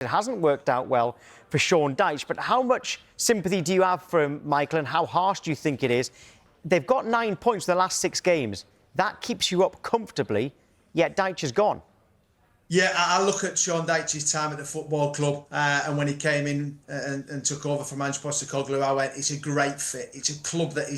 It hasn't worked out well for Sean Dyche, but how much sympathy do you have for him, Michael, and how harsh do you think it is? They've got 9 points in the last 6 games. That keeps you up comfortably, yet Dyche is gone. Yeah, I look at Sean Dyche's time at the football club and when he came in and took over from Ange Postecoglou, I went, it's a great fit. It's a club that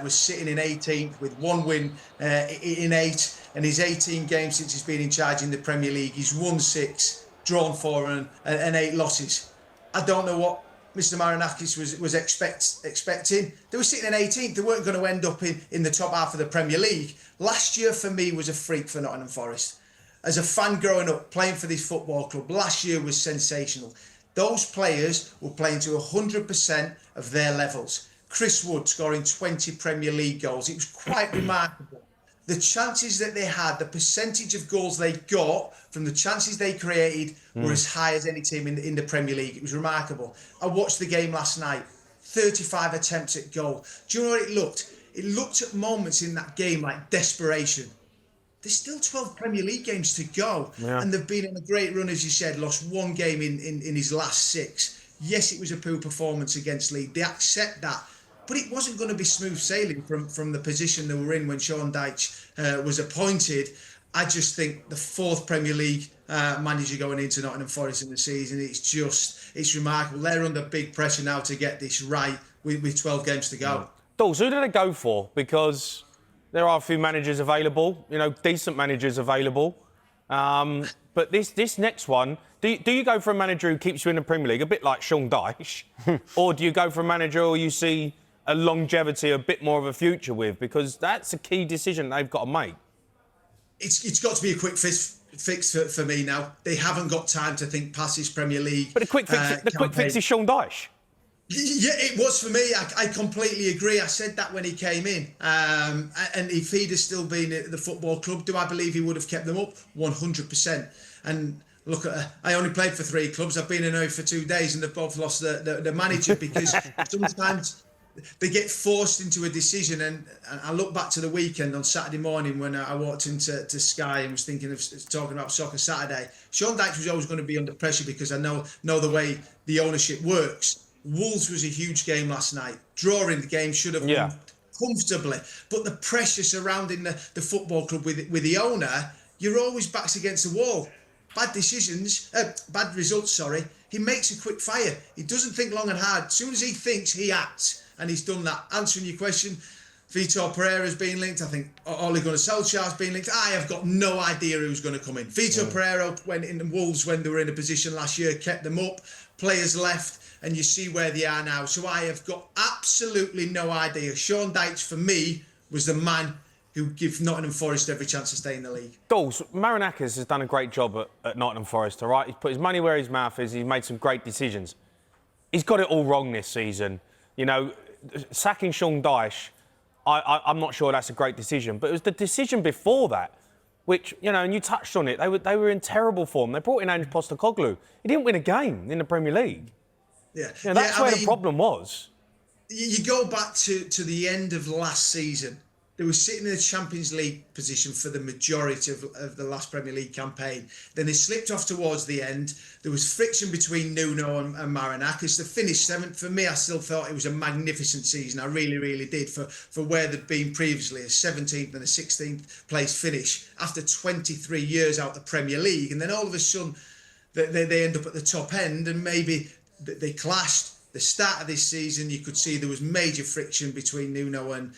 was sitting in 18th with 1 win in 8, and his 18 games since he's been in charge in the Premier League, he's won 6, drawn 4 and 8 losses. I don't know what Mr. Marinakis was expecting. They were sitting in 18th. They weren't going to end up in the top half of the Premier League. Last year for me was a freak for Nottingham Forest. As a fan growing up, playing for this football club, last year was sensational. Those players were playing to 100% of their levels. Chris Wood scoring 20 Premier League goals. It was quite remarkable. The chances that they had, the percentage of goals they got from the chances they created were as high as any team in the Premier League. It was remarkable. I watched the game last night, 35 attempts at goal. Do you know what it looked? It looked at moments in that game like desperation. There's still 12 Premier League games to go. Yeah. And they've been on a great run, as you said, lost 1 game in his last 6. Yes, it was a poor performance against Leeds. They accept that. But it wasn't going to be smooth sailing from the position they were in when Sean Dyche was appointed. I just think the 4th Premier League manager going into Nottingham Forest in the season, it's remarkable. They're under big pressure now to get this right with 12 games to go. Dawson, who did they go for? Because there are a few managers available, decent managers available. But this next one, do you go for a manager who keeps you in the Premier League, a bit like Sean Dyche? Or do you go for a manager who you see a longevity, a bit more of a future with? Because that's a key decision they've got to make. It's got to be a quick fix for me now. They haven't got time to think past this Premier League. But the quick fix is Sean Dyche. Yeah, it was for me. I completely agree. I said that when he came in. And if he'd have still been at the football club, do I believe he would have kept them up? 100%. And look, I only played for 3 clubs. I've been in there for 2 days and they've both lost the manager because sometimes they get forced into a decision. And I look back to the weekend on Saturday morning when I walked into Sky and was thinking of talking about Soccer Saturday. Sean Dyche was always going to be under pressure because I know the way the ownership works. Wolves was a huge game last night. Drawing the game should have won comfortably. But the pressure surrounding the football club with the owner, you're always backs against the wall. Bad results, He makes a quick fire. He doesn't think long and hard. As soon as he thinks, he acts. And he's done that. Answering your question, Vitor Pereira's been linked. I think Ole Gunnar Solskjaer's been linked. I have got no idea who's going to come in. Vitor Pereira went in the Wolves when they were in a position last year, kept them up. Players left. And you see where they are now. So I have got absolutely no idea. Sean Dyche, for me, was the man who gives Nottingham Forest every chance to stay in the league. Dawes, Marinakis has done a great job at Nottingham Forest, all right? He's put his money where his mouth is. He's made some great decisions. He's got it all wrong this season. Sacking Sean Dyche, I'm not sure that's a great decision. But it was the decision before that, which, and you touched on it, they were in terrible form. They brought in Ange Postecoglou. He didn't win a game in the Premier League. That's where the problem was. You go back to the end of last season. They were sitting in a Champions League position for the majority of the last Premier League campaign. Then they slipped off towards the end. There was friction between Nuno and Marinakis. They finished 7th. For me, I still thought it was a magnificent season. I really, really did for where they'd been previously, a 17th and a 16th place finish after 23 years out the Premier League. And then all of a sudden, they end up at the top end and maybe they clashed. The start of this season, you could see there was major friction between Nuno and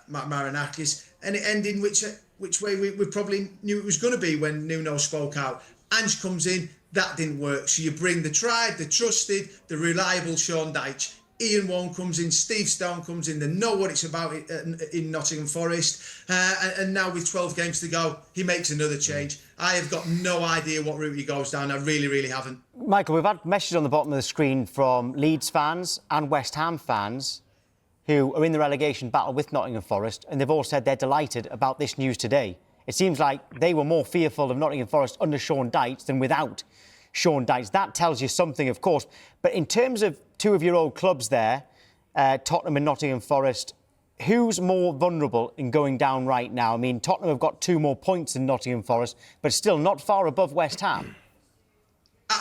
Marinakis, and it ended which way we probably knew it was going to be when Nuno spoke out. Ange comes in, that didn't work. So you bring the tried, the trusted, the reliable Sean Dyche. Ian Warne comes in, Steve Stone comes in, they know what it's about in Nottingham Forest. And now with 12 games to go, he makes another change. I have got no idea what route he goes down. I really, really haven't. Michael, we've had messages on the bottom of the screen from Leeds fans and West Ham fans who are in the relegation battle with Nottingham Forest, and they've all said they're delighted about this news today. It seems like they were more fearful of Nottingham Forest under Sean Dyche than without Sean Dyche. That tells you something, of course. But in terms of 2 of your old clubs there, Tottenham and Nottingham Forest, who's more vulnerable in going down right now? I mean, Tottenham have got 2 more points than Nottingham Forest, but still not far above West Ham.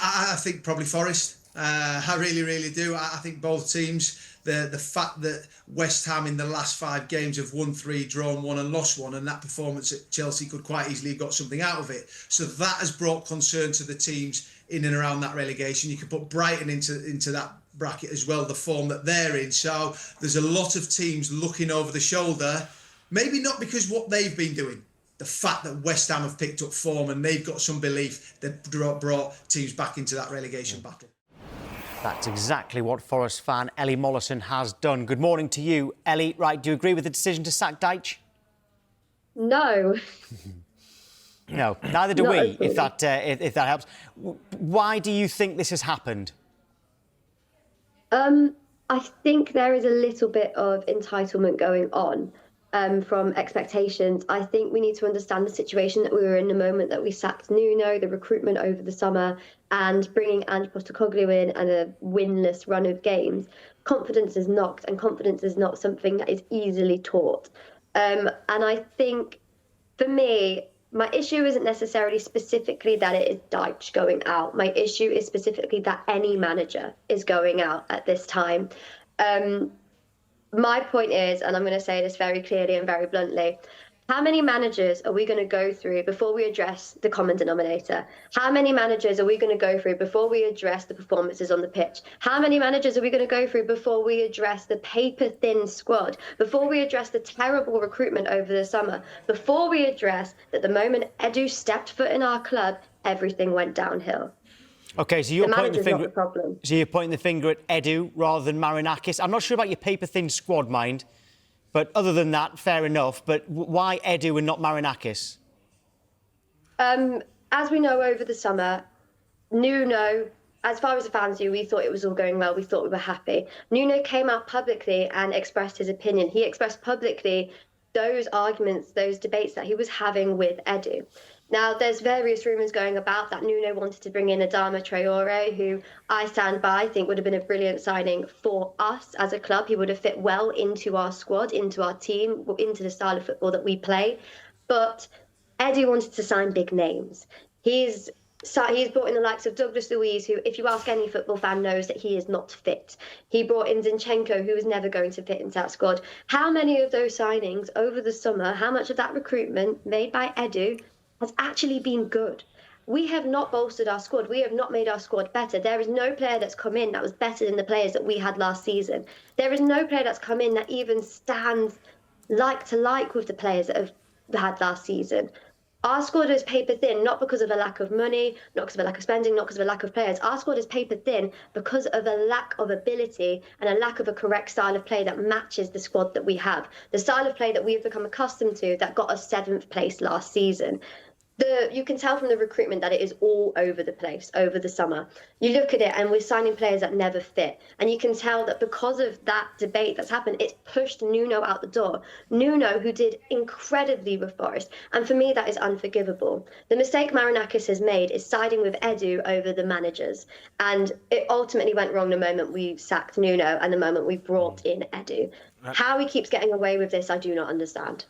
I think probably Forest. I really, really do. I think both teams. The fact that West Ham in the last 5 games have won 3, drawn 1 and lost 1, and that performance at Chelsea could quite easily have got something out of it. So that has brought concern to the teams in and around that relegation. You could put Brighton into that bracket as well, the form that they're in. So there's a lot of teams looking over the shoulder, maybe not because what they've been doing. The fact that West Ham have picked up form and they've got some belief, they've brought teams back into that relegation battle. That's exactly what Forest fan Ellie Molloson has done. Good morning to you, Ellie. Right, do you agree with the decision to sack Dyche? No. No, neither do we, if that helps. Why do you think this has happened? I think there is a little bit of entitlement going on from expectations. I think we need to understand the situation that we were in the moment that we sacked Nuno, the recruitment over the summer, and bringing Ange Postecoglou in and a winless run of games. Confidence is knocked, and confidence is not something that is easily taught. And I think, for me, my issue isn't necessarily specifically that it is Dyche going out. My issue is specifically that any manager is going out at this time. My point is, and I'm going to say this very clearly and very bluntly, how many managers are we going to go through before we address the common denominator? How many managers are we going to go through before we address the performances on the pitch? How many managers are we going to go through before we address the paper-thin squad? Before we address the terrible recruitment over the summer? Before we address that the moment Edu stepped foot in our club, everything went downhill? OK, so you're pointing the finger. Not the problem. So you're pointing the finger at Edu rather than Marinakis. I'm not sure about your paper-thin squad, mind. But other than that, fair enough. But why Edu and not Marinakis? As we know over the summer, Nuno, as far as the fans knew, we thought it was all going well. We thought we were happy. Nuno came out publicly and expressed his opinion. He expressed publicly those arguments, those debates that he was having with Edu. Now, there's various rumours going about that Nuno wanted to bring in Adama Traore, who I stand by, think would have been a brilliant signing for us as a club. He would have fit well into our squad, into our team, into the style of football that we play. But Edu wanted to sign big names. He's brought in the likes of Douglas Luiz, who, if you ask any football fan, knows that he is not fit. He brought in Zinchenko, who was never going to fit into that squad. How many of those signings over the summer, how much of that recruitment made by Edu has actually been good? We have not bolstered our squad. We have not made our squad better. There is no player that's come in that was better than the players that we had last season. There is no player that's come in that even stands like to like with the players that have had last season. Our squad is paper thin, not because of a lack of money, not because of a lack of spending, not because of a lack of players. Our squad is paper thin because of a lack of ability and a lack of a correct style of play that matches the squad that we have. The style of play that we have become accustomed to that got us 7th place last season. You can tell from the recruitment that it is all over the place over the summer. You look at it and we're signing players that never fit. And you can tell that because of that debate that's happened, it's pushed Nuno out the door. Nuno, who did incredibly with Forest. And for me, that is unforgivable. The mistake Marinakis has made is siding with Edu over the managers. And it ultimately went wrong the moment we sacked Nuno and the moment we brought in Edu. How he keeps getting away with this, I do not understand.